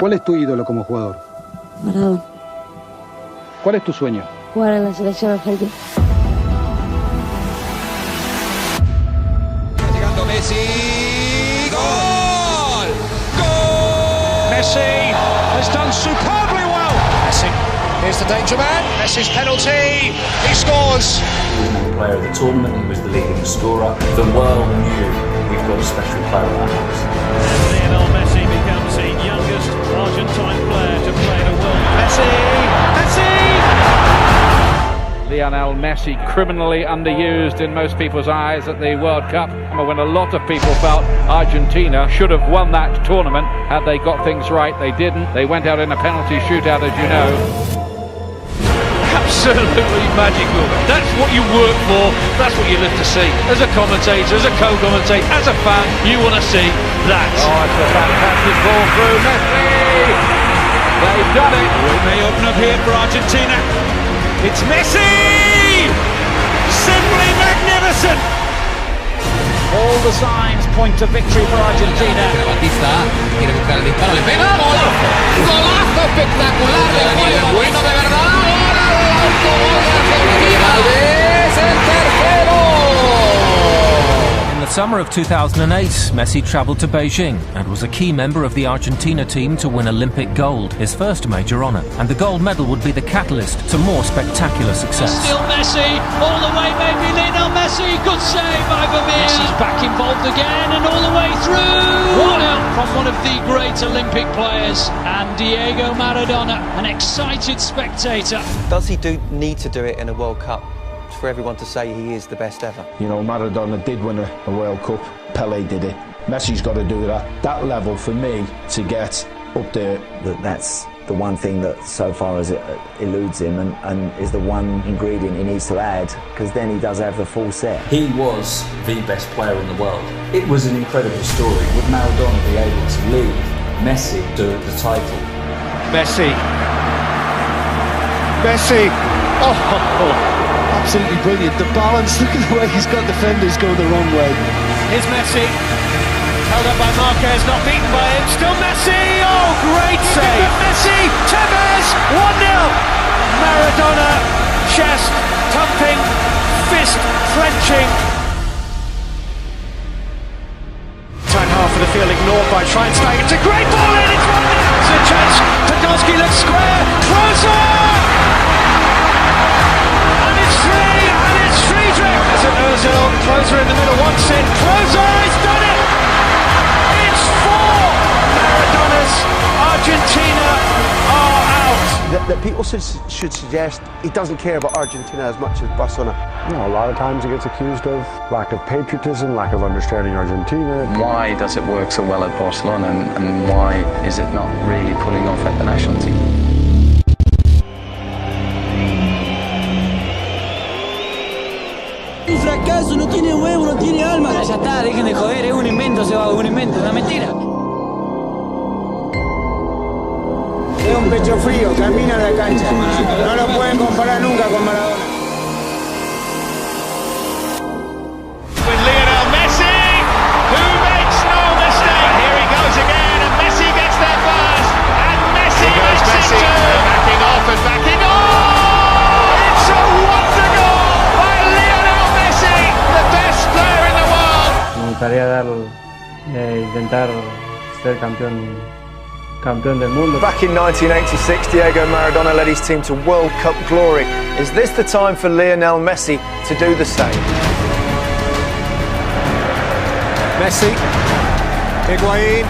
¿Cuál es tu ídolo como jugador? Maradona. ¿Cuál es tu sueño? Jugar en la selección argentina. Llegando Messi. ¡Gol! ¡Gol! Messi has done superbly well. Messi. Here's the danger man. Messi's penalty. He scores. He was the player of the tournament. He was the leading scorer. The world knew we've got a special player at our house. Lionel Messi becomes the youngest Argentine player to play the World Cup. Messi. Lionel Messi criminally underused in most people's eyes at the World Cup, when a lot of people felt Argentina should have won that tournament had they got things right. They didn't. They went out in a penalty shootout, as you know. Absolutely magical. That's what you work for. That's what you live to see. As a commentator, as a co-commentator, as a fan, you want to see that. Oh, it's a fantastic ball through Messi. They've done it. It may open up here for Argentina. It's Messi! Simply magnificent! All the signs point to victory for Argentina. Batista quiere buscar el disparo, le pega. ¡Golazo! ¡Golazo espectacular! ¡De bueno de verdad! ¡Gol de Argentina! ¡Es el tercero! In the summer of 2008, Messi travelled to Beijing and was a key member of the Argentina team to win Olympic gold, his first major honour. And the gold medal would be the catalyst to more spectacular success. Still Messi, all the way maybe Lionel Messi, good save by Vermeer. Messi's back involved again and all the way through. 1-0 from one of the great Olympic players and Diego Maradona, an excited spectator. Does he need to do it in a World Cup for everyone to say he is the best ever? You know, Maradona did win a World Cup. Pelé did it. Messi's got to do it at that level for me to get up there. That's the one thing that so far as it eludes him and is the one ingredient he needs to add, because then he does have the full set. He was the best player in the world. It was an incredible story. Would Maradona be able to lead Messi to the title? Messi. Oh, absolutely brilliant. The balance, look at the way he's got defenders going the wrong way. Here's Messi, held up by Marquez, not beaten by him, still Messi, oh great save! Messi, Tevez, 1-0! Maradona, chest thumping, fist clenching. Time half of the field ignored by Schweinsteiger, it's a great ball in, it's 1-0! It's a chance, Podolski looks square, Klose! And it's free, and it's Friedrich! As an Ozil, Klose in the middle, wants it, Klose has done it! It's 4! Maradona's Argentina are out! That people should suggest he doesn't care about Argentina as much as Barcelona. You know, a lot of times he gets accused of lack of patriotism, lack of understanding Argentina. Why does it work so well at Barcelona and why is it not really pulling off at the national team? Un fracaso, no tiene huevo, no tiene alma. Ya está, dejen de joder, es un invento, se va, un invento, una mentira. Es un pecho frío, camina la cancha. No lo pueden comparar nunca con Maradona. With Lionel Messi, who makes no mistake. Here he goes again, and Messi gets there first. And Messi makes it too. Backing off and backing on. It's a wonder goal by Lionel Messi, the best player in the world. Me gustaría intentar ser campeón del mundo. Back in 1986, Diego Maradona led his team to World Cup glory. Is this the time for Lionel Messi to do the same? Messi, Higuain,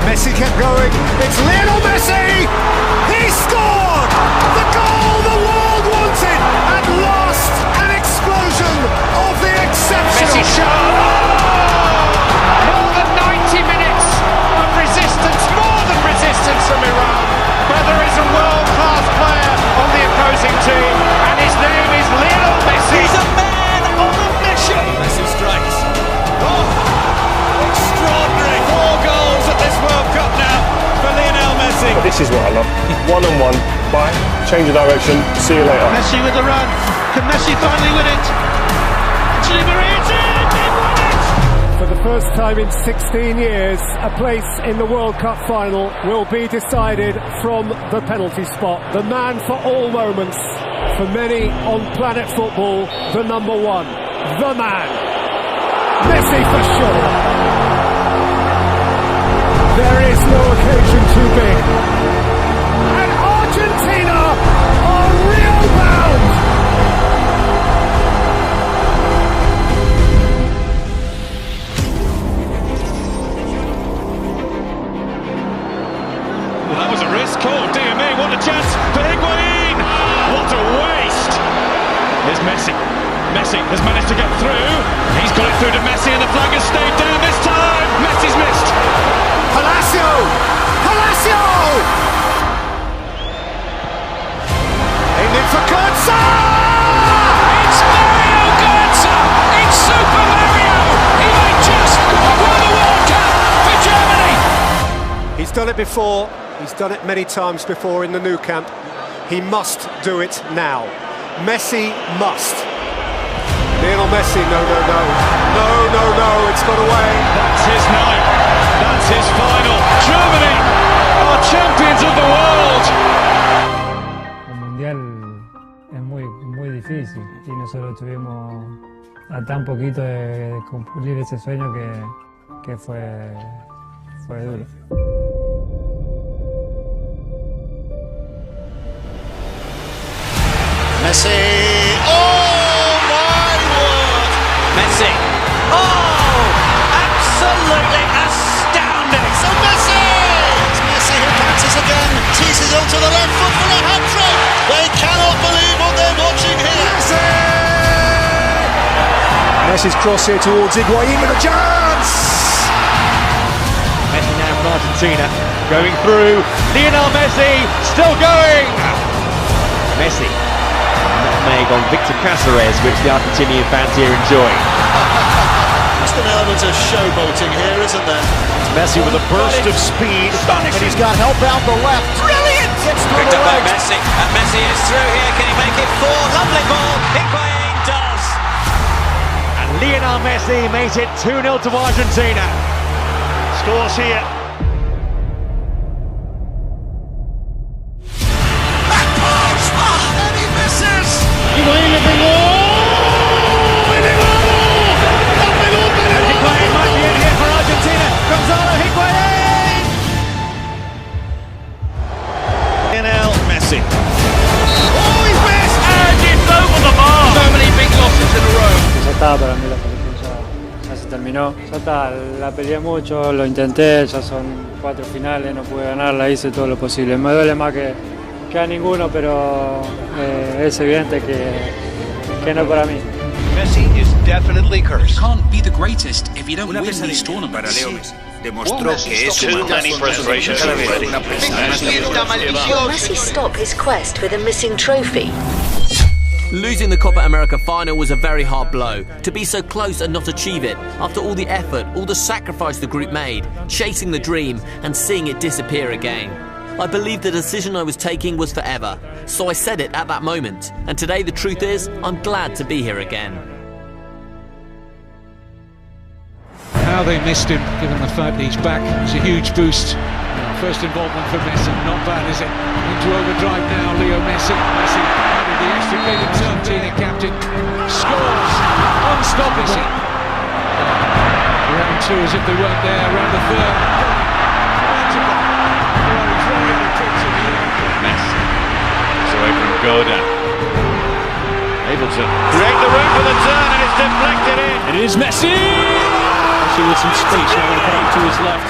Messi kept going. It's Lionel Messi! He scored! The goal the world wanted! At last, an explosion of the exceptional. Messi shot! More than 90 minutes of resistance, more than resistance from Iran. But there is a world-class player on the opposing team, and his name is Lionel Messi. He's a man on a mission. Messi strikes. Oh, extraordinary! 4 goals at this World Cup now for Lionel Messi. But this is what I love. One-on-one, bye, change of direction, see you later. Messi with the run. Can Messi finally win it? Actually, Maria, they won it! For the first time in 16 years, a place in the World Cup final will be decided from the penalty spot. The man for all moments, for many on planet football, the number one, the man, Messi for sure. There is no occasion too big. And Argentina are real bound. That was a risk. Oh dear me, what a chance for Higuain! What a waste! Here's Messi. Messi has managed to get through. He's got it through to Messi and the flag has stayed down this time. Messi's missed. Palacio! Palacio! Aiming for Götze! It's Mario Götze! It's Super Mario! He might just won the World Cup for Germany! He's done it before. He's done it many times before in the Nou Camp. He must do it now. Messi must. Lionel Messi, no, it's got away. That's his night. That's his final. Germany are champions of the world. El Mundial es muy difícil y nosotros tuvimos a tan poquito de cumplir ese sueño que fue duro. Messi! Oh my word! Messi! Oh! Absolutely astounding! So Messi! It's Messi who passes again, teases onto the left foot for a hat-trick! They cannot believe what they're watching here! Messi's cross here towards Higuain with a chance! Messi now from Argentina, going through. Lionel Messi still going! Messi. Nutmeg on Victor Cáceres, which the Argentinian fans here enjoy. Just an element of showboating here, isn't there? It's Messi with a burst of speed, and he's got help out the left. Brilliant! Gets through the legs. Messi, and Messi is through here. Can he make it 4? Lovely ball. Higuain does. And Lionel Messi makes it 2-0 to Argentina. Scores here. Lionel Messi. Oh, he's missed! And it's over the bar! So many big losses in a row. Ya está, para mí la selección ya se terminó. Ya está, la peleé mucho, lo intenté, ya son 4 finales, no pude ganarla, hice todo lo posible. Me duele más que a ninguno, pero es evidente que no para mí. Messi is definitely cursed. You can't be the greatest if you don't win these tournaments. Demostró que es too many frustrations already. Will Messi stop his quest for the missing trophy? Losing the Copa America final was a very hard blow. To be so close and not achieve it, after all the effort, all the sacrifice the group made, chasing the dream and seeing it disappear again. I believed the decision I was taking was forever, so I said it at that moment. And today the truth is, I'm glad to be here again. How they missed him, given the fact that he's back. It's a huge boost. First involvement for Messi, not bad, is it? Into overdrive now, Leo Messi. Messi, added the extra credit, Argentina captain, scores, unstoppable. Round two as if they weren't there, round the third. Messi. It's away from Godin. Able to create the room for the turn, and it's deflected in. And it is Messi! Messi with some space, now going to put it to his left.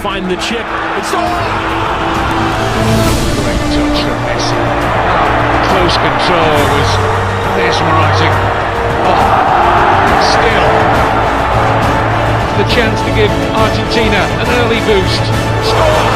Find the chip. It's all! Great touch from Messi. Close control was mesmerising. Oh, still. The chance to give Argentina an early boost. Score!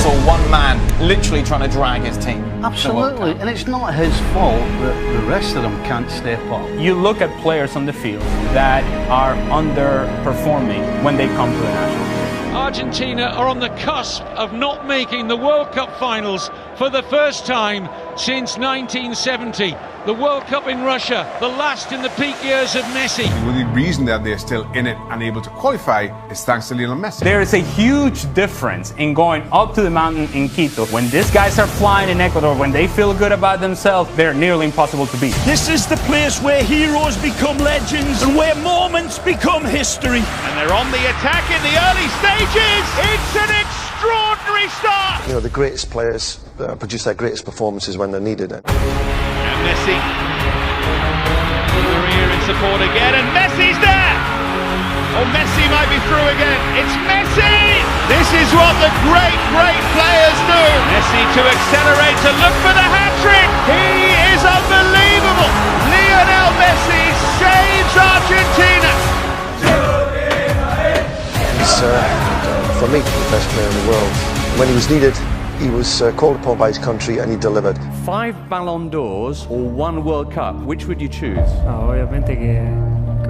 Or one man literally trying to drag his team. Absolutely, and it's not his fault that the rest of them can't step up. You look at players on the field that are underperforming when they come to the national team. Argentina are on the cusp of not making the World Cup finals for the first time since 1970. The World Cup in Russia, the last in the peak years of Messi. The only reason that they're still in it and able to qualify is thanks to Lionel Messi. There is a huge difference in going up to the mountain in Quito. When these guys are flying in Ecuador, when they feel good about themselves, they're nearly impossible to beat. This is the place where heroes become legends and where moments become history. And they're on the attack in the early stages. It's an extraordinary start. You know, the greatest players produce their greatest performances when they're needed. And Messi. Maria in support again, and Messi's there. Oh, Messi might be through again. It's Messi. This is what the great players do. Messi to accelerate, to look for the hat-trick. He is unbelievable. Lionel Messi saves Argentina. He's, for me, the best player in the world. When he was needed, he was called upon by his country and he delivered. 5 Ballon d'Ors or 1 World Cup, which would you choose? Obviamente que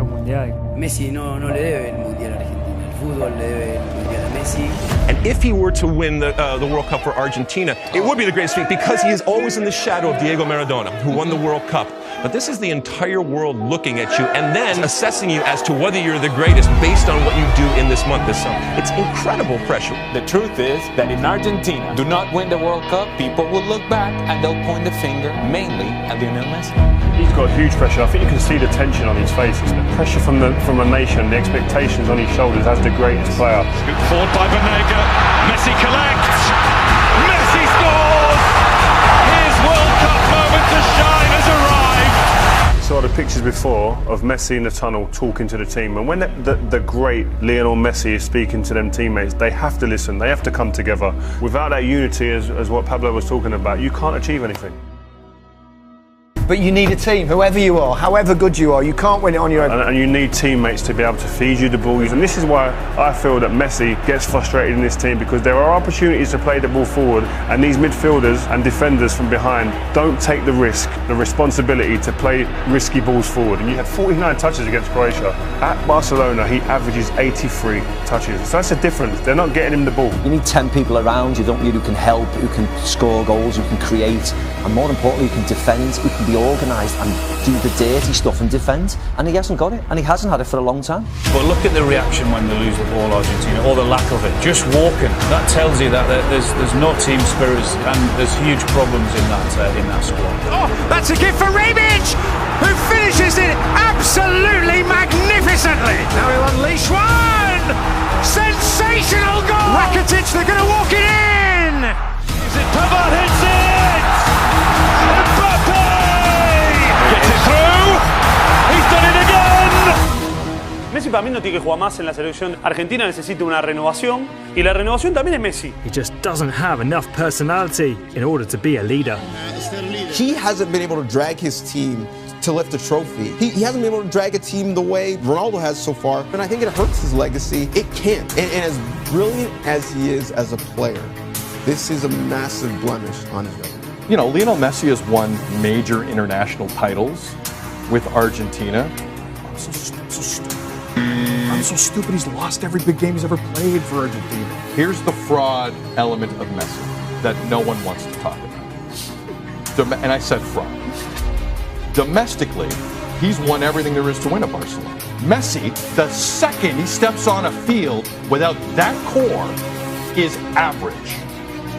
un mundial. Messi no le debe el mundial a Argentina. El fútbol le debe el mundial a Messi. And if he were to win the World Cup for Argentina, it would be the greatest feat because he is always in the shadow of Diego Maradona, who won the World Cup. But this is the entire world looking at you and then assessing you as to whether you're the greatest based on what you do in this month, this summer. It's incredible pressure. The truth is that in Argentina, do not win the World Cup, people will look back and they'll point the finger mainly at Lionel Messi. He's got huge pressure. I think you can see the tension on his face. It's the pressure from a nation, the expectations on his shoulders as the greatest player. Scooped forward by Banega. Messi collects. Messi scores. His World Cup moment to shine has arrived. Saw the pictures before of Messi in the tunnel talking to the team, and when the great Lionel Messi is speaking to them teammates, they have to listen, they have to come together. Without that unity, as what Pablo was talking about, you can't achieve anything. But you need a team, whoever you are, however good you are, you can't win it on your own. And you need teammates to be able to feed you the ball. And this is why I feel that Messi gets frustrated in this team, because there are opportunities to play the ball forward, and these midfielders and defenders from behind don't take the risk, the responsibility to play risky balls forward. And you had 49 touches against Croatia. At Barcelona, he averages 83 touches. So that's a difference. They're not getting him the ball. You need 10 people around you, don't you, who can help, who can score goals, who can create, and more importantly, who can defend, who can be organised and do the dirty stuff and defend, and he hasn't got it, and he hasn't had it for a long time. But look at the reaction when they lose the ball, Argentina, or the lack of it. Just walking, that tells you that there's no team spirit, and there's huge problems in that squad. Oh, that's a gift for Rebic, who finishes it absolutely magnificently. Now he'll unleash one! Sensational goal! Rakitic, they're going to walk it in! Is it Pavard hits it? Gets it through. He's done it again. Messi para mí no tiene que jugar más en la selección. Argentina necesita una renovación y la renovación también es Messi. He just doesn't have enough personality in order to be a leader. He hasn't been able to drag his team to lift a trophy. He hasn't been able to drag a team the way Ronaldo has so far, and I think it hurts his legacy. It can't. And as brilliant as he is as a player, this is a massive blemish on his record. You know, Lionel Messi has won major international titles with Argentina. I'm so stupid. He's lost every big game he's ever played for Argentina. Here's the fraud element of Messi that no one wants to talk about. And I said fraud. Domestically, he's won everything there is to win at Barcelona. Messi, the second he steps on a field without that core, is average.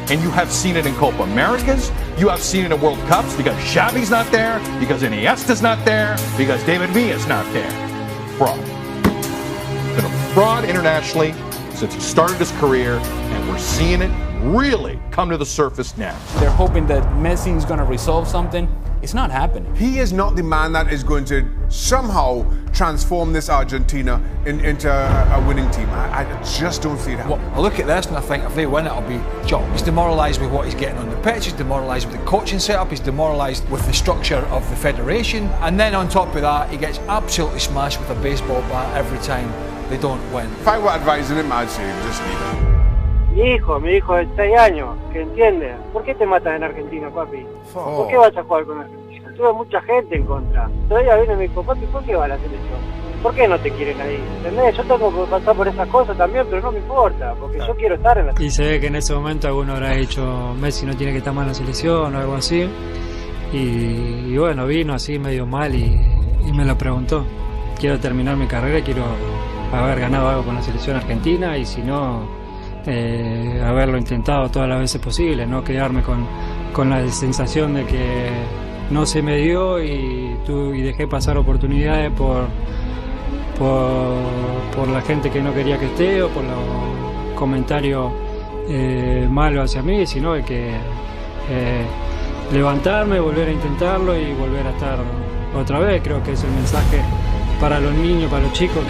And you have seen it in Copa Americas, you have seen it in World Cups, because Xavi's not there, because Iniesta's not there, because David Villa's not there. Fraud. Been a fraud internationally since he started his career, and we're seeing it really come to the surface now. They're hoping that Messi is going to resolve something. It's not happening. He is not the man that is going to somehow transform this Argentina into a winning team. I just don't see it happening. Well, I look at this and I think if they win it, it'll be John. He's demoralised with what he's getting on the pitch, he's demoralised with the coaching setup, he's demoralised with the structure of the federation, and then on top of that, he gets absolutely smashed with a baseball bat every time they don't win. If I were advising him, I'd say just leave it. Mi hijo de 6 años, que entiende. ¿Por qué te matan en Argentina, papi? ¿Por qué vas a jugar con Argentina? Tuve mucha gente en contra. Todavía viene mi hijo, papi, ¿por qué va a la selección? ¿Por qué no te quieren ahí? ¿Entendés? Yo tengo que pasar por esas cosas también, pero no me importa, porque yo quiero estar en la selección. Y se ve que en ese momento alguno habrá dicho Messi no tiene que estar más en la selección o algo así. Y bueno, vino así medio mal y me lo preguntó. Quiero terminar mi carrera, quiero haber ganado algo con la selección argentina y si no, haberlo intentado todas las veces posibles, no quedarme con la sensación de que no se me dio y dejé pasar oportunidades por la gente que no quería que esté o por los comentarios malos hacia mí, sino de que levantarme, volver a intentarlo y volver a estar otra vez. Creo que es el mensaje para los niños, para los chicos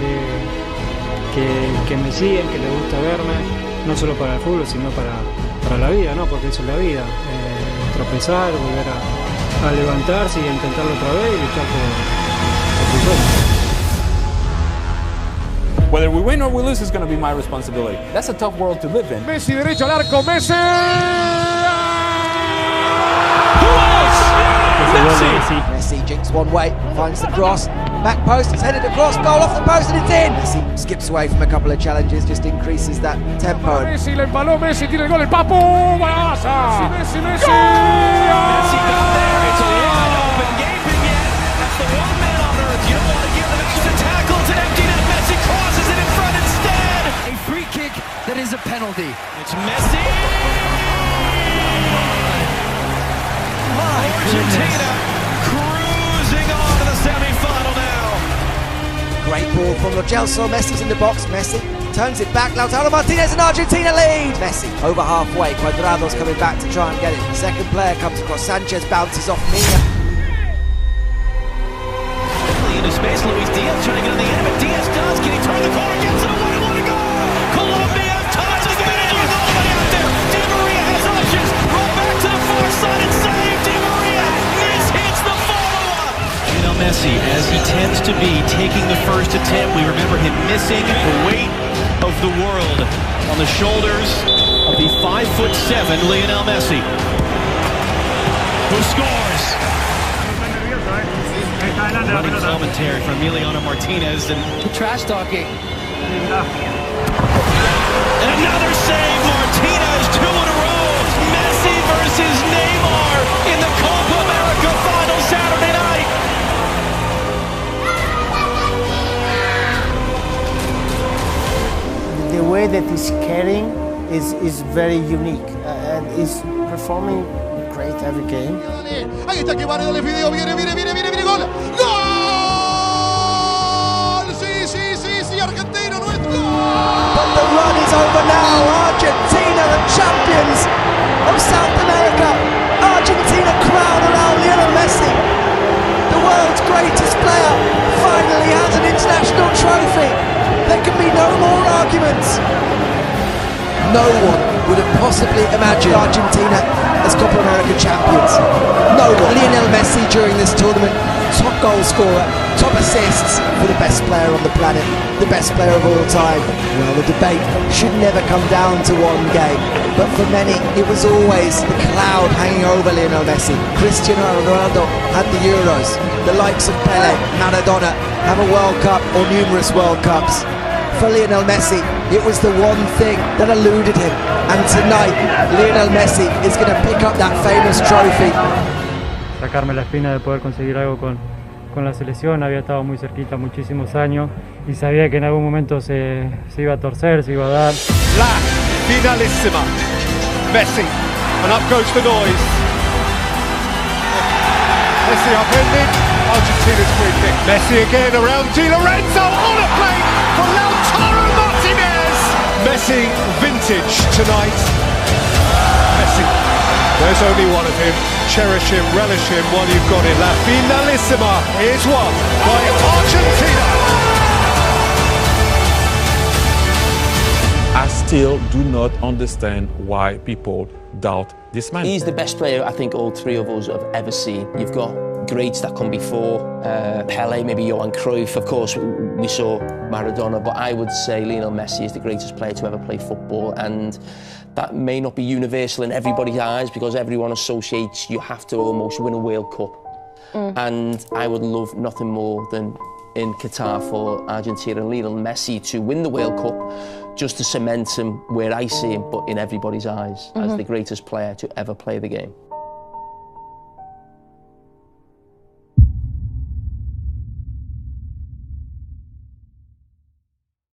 que me siguen, que les gusta verme, no solo para el fútbol, sino para la vida, ¿no? Porque eso es la vida, tropezar, volver a levantarse y a intentarlo otra vez y luchar por tu sueño. Whether we win or we lose is going to be my responsibility. That's a tough world to live in. Messi derecho al arco, Messi. Messi jinks one way, finds the cross, back post, it's headed across, goal off the post and it's in! Messi skips away from a couple of challenges, just increases that tempo. Messi le empaló, Messi tiene el gol, el Papu, ¡Barça! Messi! Messi got there, it's a wide open gaping yet, that's the one man on earth, you don't want to give them extra tackles and empty net, Messi crosses it in front instead! A free kick that is a penalty. It's Messi! Argentina cruising on to the semi-final now. Great ball from Lo Celso, Messi's in the box, Messi turns it back, Lautaro Martinez and Argentina lead. Messi over halfway, Cuadrado's coming back to try and get it. The second player comes across, Sanchez bounces off Mina. Into space, Luis Diaz trying to get on the end, but Diaz does. Can he turn the corner? Gets it away, what a goal! Colombia ties the finish with nobody out there. Di Maria has options. Roll back to the far side and save. Di Maria hits the follow-up. Lionel Messi, as he tends to be, taking the first attempt. We remember him missing the weight of the world on the shoulders of the 5'7" Lionel Messi, who scores. Running commentary from Emiliano Martinez and trash talking. And another save, Martinez, 2 in a row. Messi versus Neymar in the Copa America final Saturday night. The way that he's carrying is very unique and he's performing great every game. Ahí está que Varedo le pidió, viene, gol. ¡Gol! Sí, Argentina, nuestro. But the run is over now. Argentina, the champions of South America. Argentina crown around Lionel Messi. The world's greatest player finally has an international trophy. There can be no more arguments. No one would have possibly imagined Argentina as Copa America champions. No one. Lionel Messi during this tournament, top goal scorer, top assists for the best player on the planet, the best player of all time. Well, the debate should never come down to one game, but for many it was always the cloud hanging over Lionel Messi. Cristiano Ronaldo had the Euros, the likes of Pele, Maradona have a World Cup or numerous World Cups. For Lionel Messi, it was the one thing that eluded him. And tonight, Lionel Messi is going to pick up that famous trophy. Sacarme la espina de poder conseguir algo con la selección, había estado muy cerquita muchísimos años y sabía que en algún momento se iba a torcer, se iba a dar. La finalissima. Messi, and up goes the noise. Messi upended, Argentina's free kick. Messi again around Di Lorenzo on a plate for Lautaro Martinez. Messi vintage tonight. Messi, there's only one of him. Cherish him, relish him while you've got it. La finalissima is won by Argentina. I still do not understand why people doubt this man. He's the best player I think all three of us have ever seen. You've got greats that come before, Pele, maybe Johan Cruyff, of course we saw Maradona, but I would say Lionel Messi is the greatest player to ever play football, and that may not be universal in everybody's eyes because everyone associates you have to almost win a World Cup. And I would love nothing more than in Qatar for Argentina and Lionel Messi to win the World Cup, just to cement him where I see him, but in everybody's eyes, as the greatest player to ever play the game.